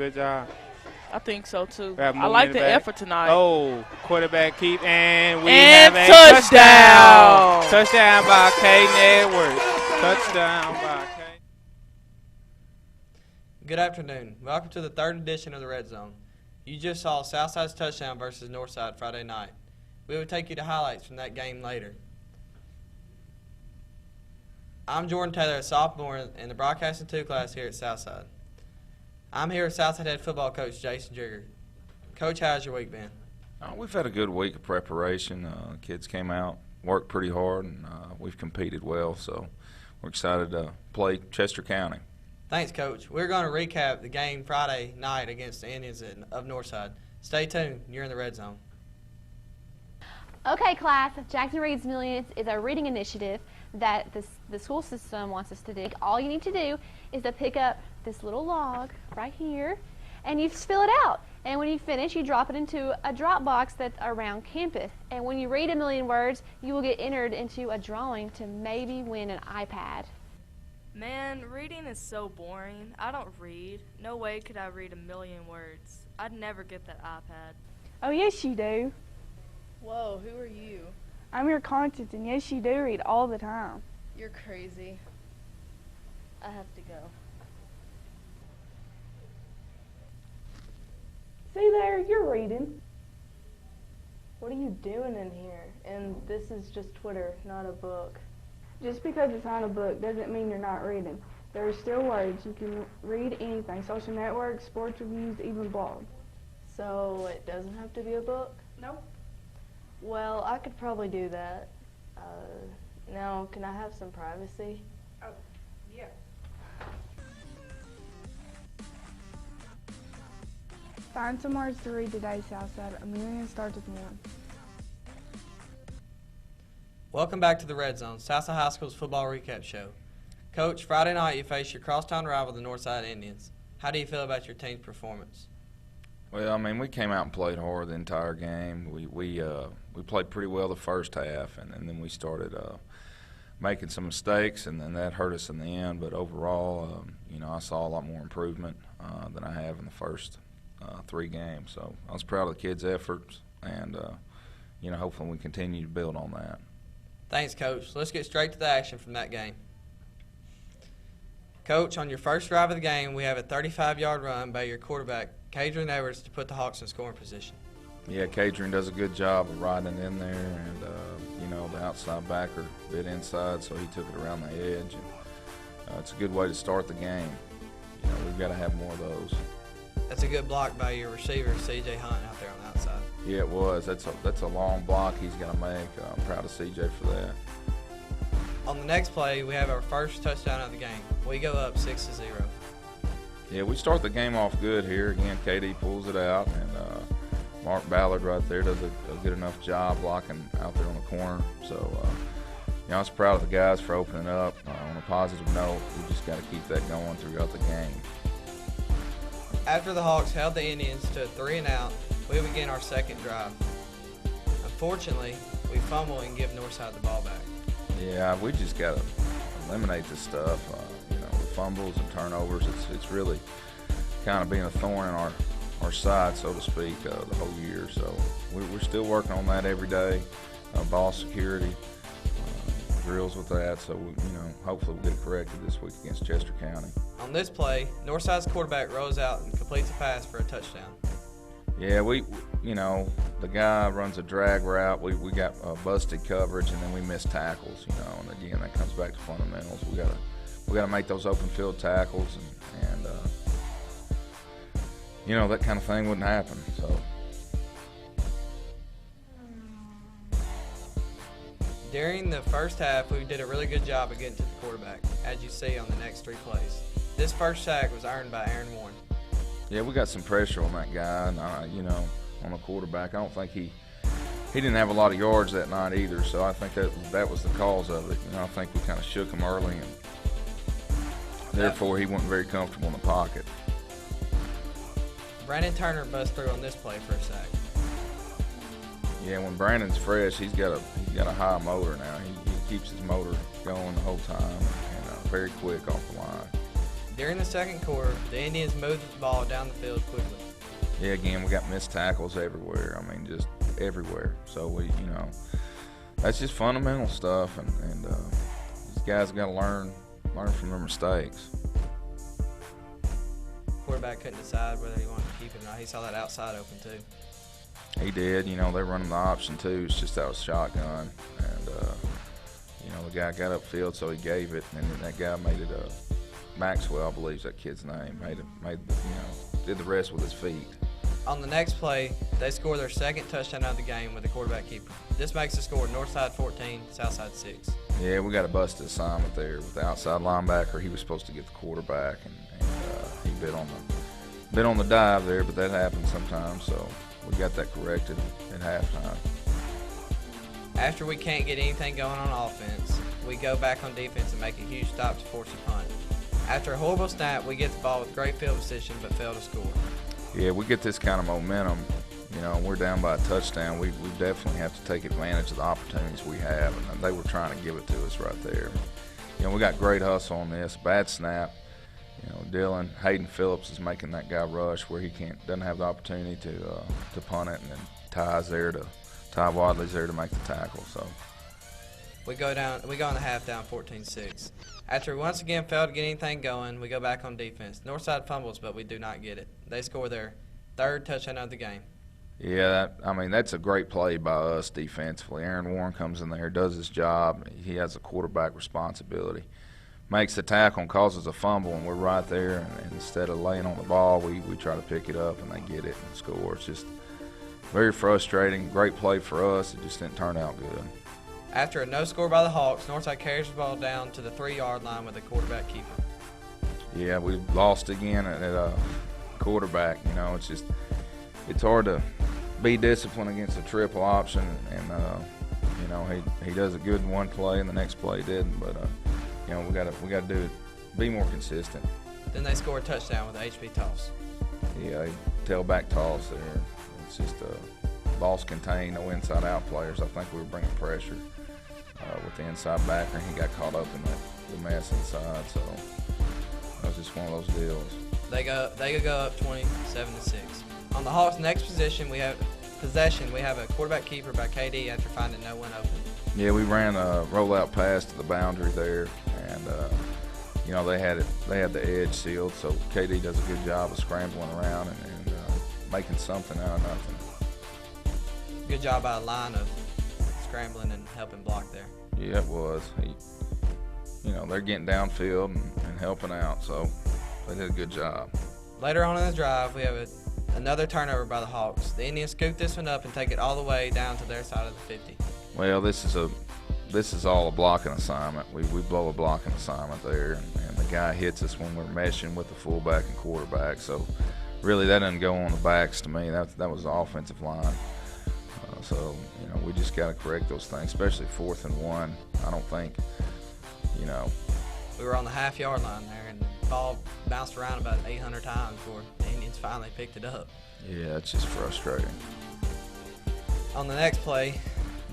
good job. I think so, too. We have I movement like in the back. effort tonight. Oh, quarterback keep, and we And have a touchdown. Touchdown by Caden Edwards. Touchdown by Caden. Good afternoon. Welcome to the third edition of the Red Zone. You just saw Southside's touchdown versus Northside Friday night. We will take you to highlights from that game later. I'm Jordan Taylor, a sophomore in the Broadcasting 2 class here at Southside. I'm here with Southside head football coach Jason Jigger. Coach, how's your week been? We've had a good week of preparation. Kids came out, worked pretty hard, and we've competed well, so we're excited to play Chester County. Thanks, Coach. We're going to recap the game Friday night against the Indians of Northside. Stay tuned. You're in the Red Zone. Okay, class, Jackson Reads Millions is a reading initiative that the school system wants us to do. All you need to do is to pick up this little log right here, and you fill it out. And when you finish, you drop it into a drop box that's around campus. And when you read 1,000,000 words, you will get entered into a drawing to maybe win an iPad. Man, reading is so boring. I don't read. No way could I read 1,000,000 words. I'd never get that iPad. Oh, yes, you do. Whoa, who are you? I'm your conscience, and yes, you do read all the time. You're crazy. I have to go. See there, you're reading. What are you doing in here? And this is just Twitter, not a book. Just because it's not a book doesn't mean you're not reading. There are still words. You can read anything, social networks, sports reviews, even blogs. So it doesn't have to be a book? Nope. Well, I could probably do that. Now, can I have some privacy? Oh, yeah. Find some words to read today, Southside. 1,000,000 starts with one. Welcome back to the Red Zone, Southside High School's football recap show. Coach, Friday night you faced your crosstown rival, the Northside Indians. How do you feel about your team's performance? Well, I mean, we came out and played hard the entire game. We played pretty well the first half, and then we started making some mistakes, and then that hurt us in the end. But overall, I saw a lot more improvement than I have in the first 3 games. So I was proud of the kids' efforts, and hopefully we continue to build on that. Thanks, Coach. Let's get straight to the action from that game. Coach, on your first drive of the game, we have a 35-yard run by your quarterback, Cadron Edwards, to put the Hawks in scoring position. Yeah, Cadron does a good job of riding it in there, and the outside backer bit inside, so he took it around the edge. And it's a good way to start the game. We've got to have more of those. That's a good block by your receiver, C.J. Hunt, out there on the outside. Yeah, it was. That's a long block he's got to make. I'm proud of C.J. for that. On the next play, we have our first touchdown of the game. We go up 6-0. Yeah, we start the game off good here. Again, KD pulls it out, and Mark Ballard right there does a good enough job blocking out there on the corner. So, I was proud of the guys for opening up. On a positive note, we just got to keep that going throughout the game. After the Hawks held the Indians to a 3-and-out, we begin our second drive. Unfortunately, we fumble and give Northside the ball back. Yeah, we just got to eliminate this stuff. The fumbles and turnovers, it's really kind of being a thorn in our side, so to speak, the whole year. So we're still working on that every day. Ball security, drills with that. So, hopefully we'll get it corrected this week against Chester County. On this play, Northside's quarterback rolls out and completes a pass for a touchdown. Yeah, the guy runs a drag route. We got busted coverage, and then we missed tackles. And again, that comes back to fundamentals. We got to make those open field tackles, and that kind of thing wouldn't happen. So. During the first half, we did a really good job of getting to the quarterback, as you see on the next 3 plays. This first sack was earned by Aaron Warren. Yeah, we got some pressure on that guy, and on the quarterback. I don't think he didn't have a lot of yards that night either, so I think that was the cause of it. I think we kind of shook him early, and therefore he wasn't very comfortable in the pocket. Brandon Turner busts through on this play for a sack. Yeah, when Brandon's fresh, he's got a high motor now. He keeps his motor going the whole time, and very quick off the line. During the second quarter, the Indians moved the ball down the field quickly. Yeah, again, we got missed tackles everywhere. I mean, just everywhere. So that's just fundamental stuff, and these guys got to learn from their mistakes. Quarterback couldn't decide whether he wanted to keep it or not. He saw that outside open too. He did. They're running the option too. It's just that was shotgun, and the guy got upfield, so he gave it, and then that guy made it Maxwell, I believe is that kid's name, did the rest with his feet. On the next play, they score their second touchdown of the game with the quarterback keeper. This makes the score Northside 14, Southside 6. Yeah, we got a busted assignment there with the outside linebacker. He was supposed to get the quarterback, and he bit on the dive there, but that happens sometimes, so we got that corrected at halftime. After we can't get anything going on offense, we go back on defense and make a huge stop to force a punt. After a horrible snap, we get the ball with great field position but fail to score. Yeah, we get this kind of momentum. We're down by a touchdown. We definitely have to take advantage of the opportunities we have, and they were trying to give it to us right there. We got great hustle on this. Bad snap. Hayden Phillips is making that guy rush where he doesn't have the opportunity to punt it, and then Ty Wadley's there to make the tackle. So we go in the half down 14-6. After we once again failed to get anything going, we go back on defense. Northside fumbles, but we do not get it. They score their third touchdown of the game. Yeah, that's a great play by us defensively. Aaron Warren comes in there, does his job. He has a quarterback responsibility. Makes the tackle and causes a fumble, and we're right there. And instead of laying on the ball, we try to pick it up, and they get it and score. It's just very frustrating. Great play for us. It just didn't turn out good. After a no score by the Hawks, Northside carries the ball down to the 3-yard line with the quarterback keeper. Yeah, we lost again at quarterback. It's hard to be disciplined against a triple option, and he does a good one play, and the next play didn't. But we got to do it, be more consistent. Then they score a touchdown with an HB toss. Yeah, tailback toss there. It's just a loss contained, no inside-out players. I think we were bringing pressure with the inside backer, and he got caught up in the mess inside. So that was just one of those deals. They go up 27-6. On the Hawks' next possession, we have a quarterback keeper by KD after finding no one open. Yeah, we ran a rollout pass to the boundary there, and they had the edge sealed. So KD does a good job of scrambling around and making something out of nothing. Good job by a line of scrambling and helping block there. Yeah, it was. They're getting downfield and helping out, so they did a good job. Later on in the drive, we have another turnover by the Hawks. The Indians scoop this one up and take it all the way down to their side of the 50. Well, this is all a blocking assignment. We blow a blocking assignment there, and the guy hits us when we're meshing with the fullback and quarterback. So really, that doesn't go on the backs to me. That was the offensive line. So we just got to correct those things, especially 4th and 1. I don't think, We were on the half-yard line there, and the ball bounced around about 800 times before the Indians finally picked it up. Yeah, it's just frustrating. On the next play,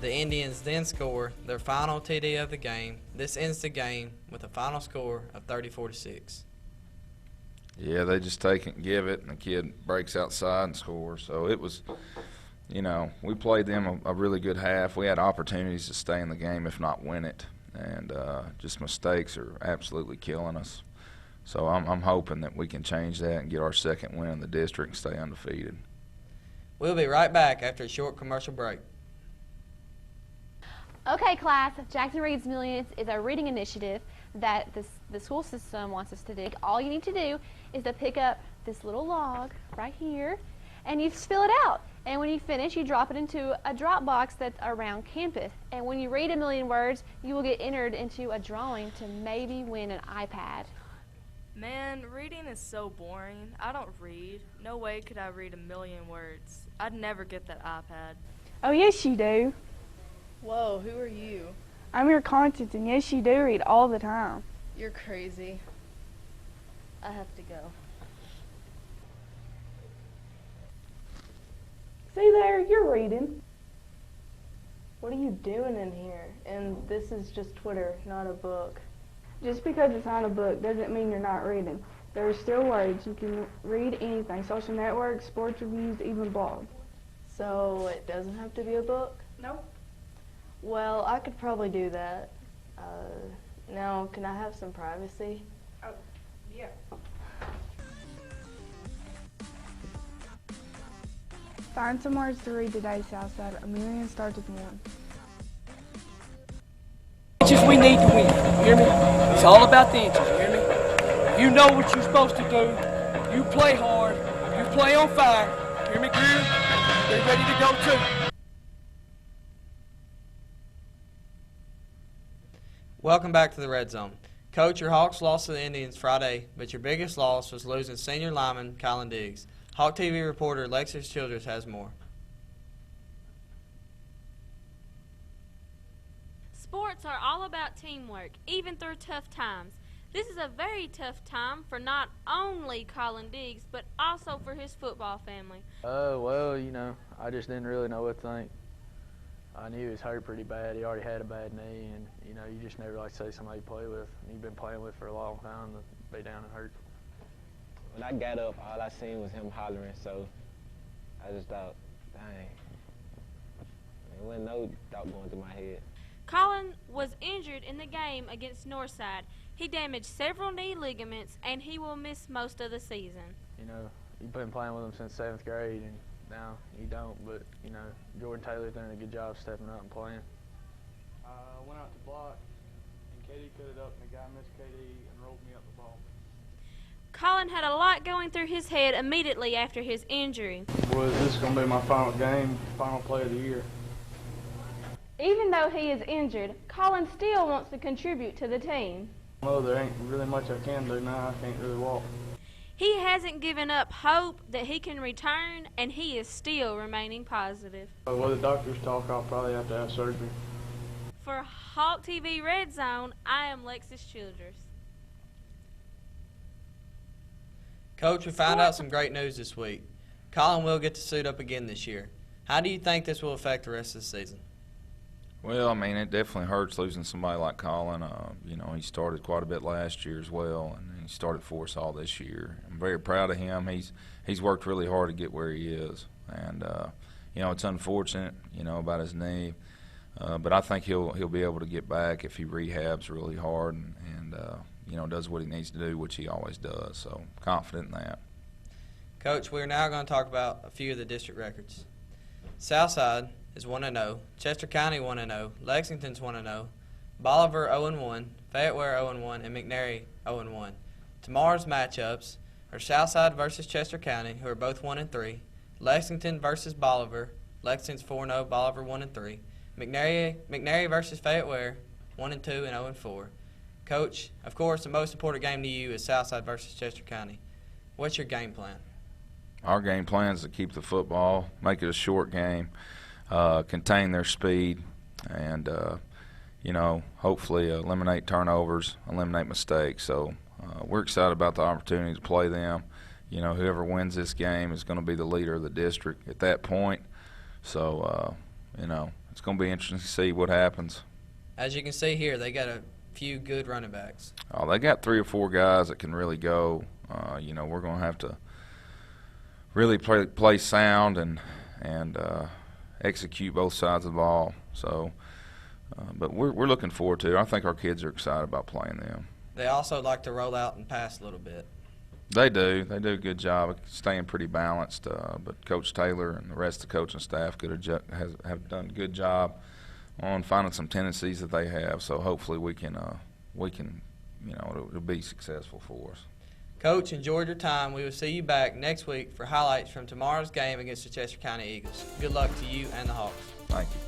the Indians then score their final TD of the game. This ends the game with a final score of 34-6. Yeah, they just take it and give it, and the kid breaks outside and scores. So it was, we played them a really good half. We had opportunities to stay in the game, if not win it, and just mistakes are absolutely killing us. So I'm hoping that we can change that and get our second win in the district and stay undefeated. We'll be right back after a short commercial break. Okay, class, Jackson Reads Millions is a reading initiative that the school system wants us to do. All you need to do is to pick up this little log right here, and you fill it out. And when you finish, you drop it into a drop box that's around campus. And when you read 1,000,000 words, you will get entered into a drawing to maybe win an iPad. Man, reading is so boring. I don't read. No way could I read 1,000,000 words. I'd never get that iPad. Oh, yes, you do. Whoa, who are you? I'm your conscience, and yes, you do read all the time. You're crazy. I have to go. See there, you're reading. What are you doing in here? And this is just Twitter, not a book. Just because it's not a book doesn't mean you're not reading. There are still words. You can read anything. Social networks, sports reviews, even blogs. So it doesn't have to be a book? Nope. Well, I could probably do that. Now, can I have some privacy? Oh, yeah. Find some words to read today, Southside. A million starts with one. Inches we need to win, you hear me? It's all about the inches, you hear me? You know what you're supposed to do. You play hard. You play on fire. You hear me, Greer? They're ready to go too. Welcome back to the Red Zone. Coach, your Hawks lost to the Indians Friday, but your biggest loss was losing senior lineman Colin Diggs. Hawk TV reporter Lexus Childress has more. Sports are all about teamwork, even through tough times. This is a very tough time for not only Colin Diggs, but also for his football family. Well, you know, I just didn't really know what to think. I knew he was hurt pretty bad. He already had a bad knee, and, you know, you just never like to say somebody you play with, and you've been playing with for a long time, to be down and hurt. When I got up, all I seen was him hollering, so I just thought, dang. There wasn't no thought going through my head. Colin was injured in the game against Northside. He damaged several knee ligaments, and he will miss most of the season. You know, you've been playing with him since 7th grade, and now you don't, but, you know, Jordan Taylor's done a good job stepping up and playing. Went out to block, and KD cut it up, and the guy missed KD and rolled me up the ball. Colin had a lot going through his head immediately after his injury. Boys, this is going to be my final game, final play of the year. Even though he is injured, Colin still wants to contribute to the team. Well, there ain't really much I can do now. I can't really walk. He hasn't given up hope that he can return, and he is still remaining positive. Well, the doctors talk, I'll probably have to have surgery. For Hawk TV Red Zone, I am Lexus Childress. Coach, we found out some great news this week. Colin will get to suit up again this year. How do you think this will affect the rest of the season? Well, I mean, it definitely hurts losing somebody like Colin. You know, he started quite a bit last year as well, and he started for us all this year. I'm very proud of him. He's worked really hard to get where he is, and you know, it's unfortunate, you know, about his knee, but I think he'll be able to get back if he rehabs really hard and you know, does what he needs to do, which he always does. So confident in that. Coach, we're now going to talk about a few of the district records. Southside is 1-0, Chester County 1-0, Lexington's 1-0, Bolivar 0-1, Fayetteville 0-1, and McNary 0-1. Tomorrow's matchups are Southside versus Chester County, who are both 1-3, Lexington versus Bolivar, Lexington's 4-0, Bolivar 1-3, McNary versus Fayetteville 1-2 and 0-4. Coach, of course, the most important game to you is Southside versus Chester County. What's your game plan? Our game plan is to keep the football, make it a short game, contain their speed, and you know, hopefully eliminate turnovers, eliminate mistakes. So we're excited about the opportunity to play them. You know, whoever wins this game is going to be the leader of the district at that point. So you know, it's going to be interesting to see what happens. As you can see here, they got a few good running backs. Oh, they got 3 or 4 guys that can really go. You know, we're going to have to really play sound and execute both sides of the ball. So, but we're looking forward to it. I think our kids are excited about playing them. They also like to roll out and pass a little bit. They do. They do a good job of staying pretty balanced. But Coach Taylor and the rest of the coaching staff have done a good job on finding some tendencies that they have. So hopefully we can you know, it'll be successful for us. Coach, enjoyed your time. We will see you back next week for highlights from tomorrow's game against the Chester County Eagles. Good luck to you and the Hawks. Thank you.